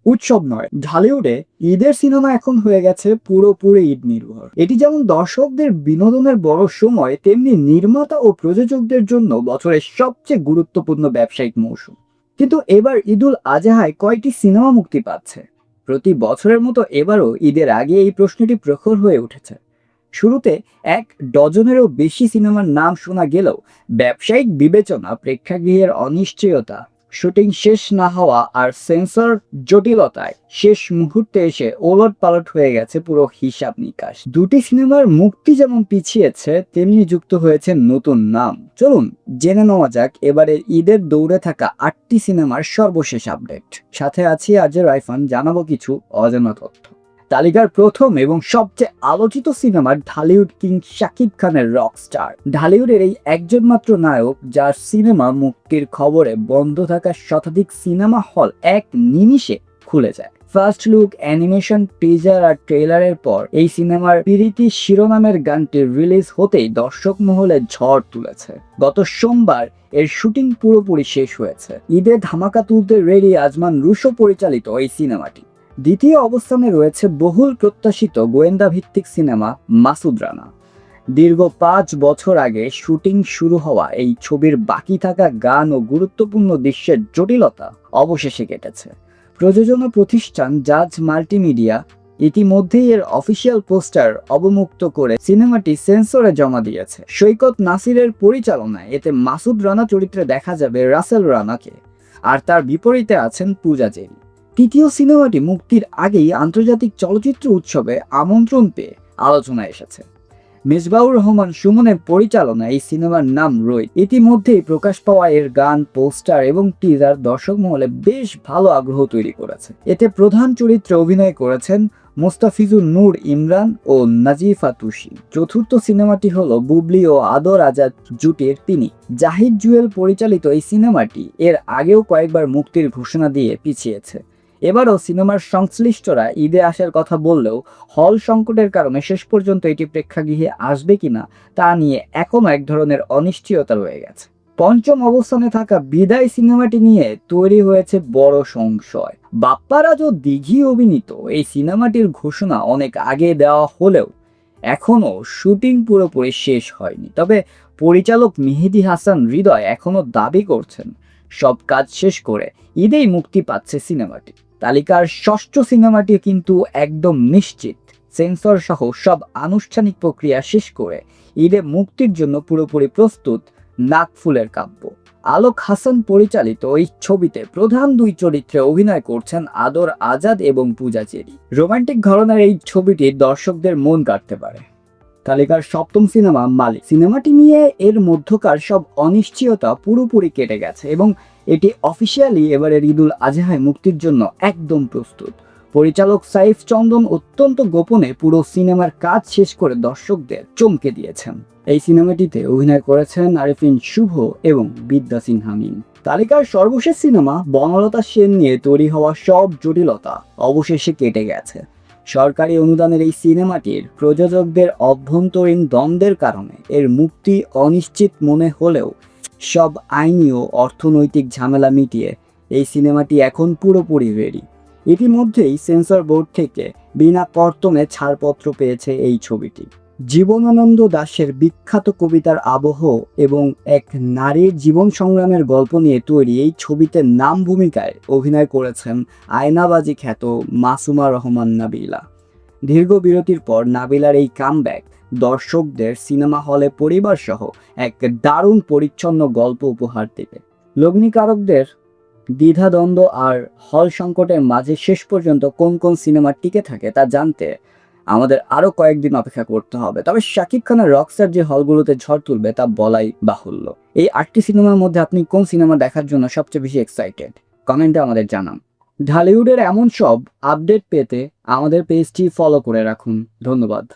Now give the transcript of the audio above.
উৎসব নয়, ঢালিউডে ঈদের সিনেমা এখন হয়ে গেছে পুরোপুরি ঈদ নির্ভর। এটি যেমন দর্শকদের বিনোদনের বড় সময়, তেমনি নির্মাতা ও প্রযোজকদের জন্য বছরের সবচেয়ে গুরুত্বপূর্ণ ব্যবসায়িক মৌসুম। কিন্তু এবার ঈদুল আজহায় কয়টি সিনেমা মুক্তি পাচ্ছে? প্রতি বছরের মতো এবারও ঈদের আগে এই প্রশ্নটি প্রখর হয়ে উঠেছে। শুরুতে এক ডজনেরও বেশি সিনেমার নাম শোনা গেলেও ব্যবসায়িক বিবেচনা, প্রেক্ষাগৃহের অনিশ্চয়তা, শুটিং শেষ না হওয়া আর সেন্সর জটিলতায় শেষ মুহূর্তে এসে ওলটপালট হয়ে গেছে পুরো হিসাব নিকাশ। দুটি সিনেমার মুক্তি যেমন পিছিয়েছে, তেমনি যুক্ত হয়েছে নতুন নাম। চলুন জেনে নেওয়া যাক এবারে ঈদের দৌড়ে থাকা 8টি সিনেমার সর্বশেষ আপডেট। সাথে আছি আজ রাইফান, জানাবো কিছু অজানা তথ্য। তালিকার প্রথম এবং সবচেয়ে আলোচিত সিনেমা ঢালিউড কিং শাকিব খানের রকস্টার। ঢালিউডের এই একজন মাত্র নায়ক, যার সিনেমা মুক্তির খবরে বন্ধ থাকা শতাধিক সিনেমা হল এক নিমিষে খুলে যায়। ফার্স্ট লুক, অ্যানিমেশন, টিজার আর ট্রেলারের পর এই সিনেমার প্রীতি শিরোনামের গানটি রিলিজ হতেই দর্শক মহলে ঝড় তুলেছে। গত সোমবার এর শুটিং পুরোপুরি শেষ হয়েছে। ঈদে ধামাকা তুলতে রেডি আজমান রুশো পরিচালিত এই সিনেমাটি। দ্বিতীয় অবস্থানে রয়েছে বহুল প্রত্যাশিত গোয়েন্দা ভিত্তিক সিনেমা মাসুদ রানা। দীর্ঘ 5 বছর আগে শুটিং শুরু হওয়া এই ছবির বাকি থাকা গান ও গুরুত্বপূর্ণ দৃশ্যের জটিলতা অবশেষে কেটেছে। প্রযোজনা প্রতিষ্ঠান জাজ মাল্টিমিডিয়া ইতিমধ্যেই এর অফিসিয়াল পোস্টার অবমুক্ত করে সিনেমাটি সেন্সরে জমা দিয়েছে। সৈকত নাসিরের পরিচালনায় এতে মাসুদ রানা চরিত্রে দেখা যাবে রাসেল রানাকে, আর তার বিপরীতে আছেন পূজা চেরি। তৃতীয় সিনেমাটি মুক্তির আগেই আন্তর্জাতিক চলচ্চিত্র উৎসবে আমন্ত্রণ পেয়ে আলোচনায় এসেছে। মেজবাউর রহমান সুমনের পরিচালনায় এই সিনেমার নাম রোহিত। ইতিমধ্যেই প্রকাশ পাওয়া এর গান, পোস্টার এবং টিজার দর্শক মহলে বেশ ভালো আগ্রহ তৈরি করেছে। এতে প্রধান চরিত্রে অভিনয় করেছেন মোস্তাফিজুর নূর ইমরান ও নাজিফা তুষি। চতুর্থ সিনেমাটি হলো বুবলি ও আদর আজাদ জুটির তিনি। জাহিদ জুয়েল পরিচালিত এই সিনেমাটি এর আগেও কয়েকবার মুক্তির ঘোষণা দিয়ে পিছিয়েছে। এবারও সিনেমার সংশ্লিষ্টরা ঈদে আসার কথা বললেও হল সংকটের কারণে শেষ পর্যন্ত এটি প্রেক্ষাগৃহে আসবে কিনা তা নিয়ে এখনো এক ধরনের অনিশ্চয়তা রয়ে গেছে। পঞ্চম অবস্থানে থাকা বিদায় সিনেমাটি নিয়ে তৈরি হয়েছে বড় সংশয়। বাপ্পারাজ ও দিঘি অভিনীত এই সিনেমাটির ঘোষণা অনেক আগে দেওয়া হলেও এখনো শুটিং পুরোপুরি শেষ হয়নি। তবে পরিচালক মেহেদী হাসান হৃদয় এখনো দাবি করছেন সব কাজ শেষ করে ঈদেই মুক্তি পাচ্ছে সিনেমাটি। তালিকার ষষ্ঠ সিনেমাটি কিন্তু একদম নিশ্চিত, সেন্সর সহ সব আনুষ্ঠানিক প্রক্রিয়া শেষ করে ঈদে মুক্তির জন্য পুরোপুরি প্রস্তুত নাকফুলের কাব্য। আলোক হাসান পরিচালিত এই ছবিতে প্রধান দুই চরিত্রে অভিনয় করছেন আদর আজাদ এবং পূজা চেরি। রোমান্টিক ঘরানার এই ছবিটি দর্শকদের মন কাড়তে পারে। তালিকার সপ্তম সিনেমা মালিক। সিনেমাটি নিয়ে এর মধ্যকার সব অনিশ্চয়তা পুরোপুরি কেটে গেছে এবং এটি অফিসিয়ালি এবারের ঈদুল আজহায় মুক্তির জন্য একদম প্রস্তুত। পরিচালক সাইফ চন্দন অত্যন্ত গোপনে পুরো সিনেমার কাজ শেষ করে দর্শকদের চমকে দিয়েছেন। এই সিনেমাটিতে অভিনয় করেছেন আরিফিন শুভ এবং বিদ্যা সিনহা মিম। তালিকার সর্বশেষ সিনেমা বনলতা সেন নিয়ে তৈরি হওয়া সব জটিলতা অবশেষে কেটে গেছে। সরকারি অনুদানের এই সিনেমাটির প্রযোজকদের অভ্যন্তরীণ দ্বন্দ্বের কারণে এর মুক্তি অনিশ্চিত মনে হলেও সব আইনি ও অর্থনৈতিক ঝামেলা মিটিয়ে এই সিনেমাটি এখন পুরোপুরি রেডি। ইতিমধ্যেই সেন্সর বোর্ড থেকে বিনা কর্তনে ছাড়পত্র পেয়েছে এই ছবিটি। জীবনানন্দ দাশের বিখ্যাত কবিতার আবহ এবং এক নারীর জীবন সংগ্রামের গল্প নিয়ে তৈরি এই ছবিতে নাম ভূমিকায় অভিনয় করেছেন আয়নাবাজি খ্যাত মাসুমা রহমান নাবিলা। দীর্ঘ বিরতির পর নাবিলার এই কামব্যাক দর্শকদের সিনেমা হলে পরিবার সহ এক দারুণ পরিচ্ছন্ন গল্প উপহার দেবে। লগ্নিকারকদের দ্বিধাদ্বন্দ্ব আর হল সংকটের মাঝে শেষ পর্যন্ত কোন কোন সিনেমা টিকে থাকে তা জানতে আমাদের আরো কয়েকদিন অপেক্ষা করতে হবে। তবে শাকিব খানের রকস্টার যে হলগুলোতে ঝড় তুলবে তা বলাই বাহুল্য। এই 8টি সিনেমার মধ্যে আপনি কোন সিনেমা দেখার জন্য সবচেয়ে বেশি এক্সাইটেড? কমেন্টে আমাদের জানান। ঢালিউডের এমন সব আপডেট পেতে আমাদের পেজটি ফলো করে রাখুন। ধন্যবাদ।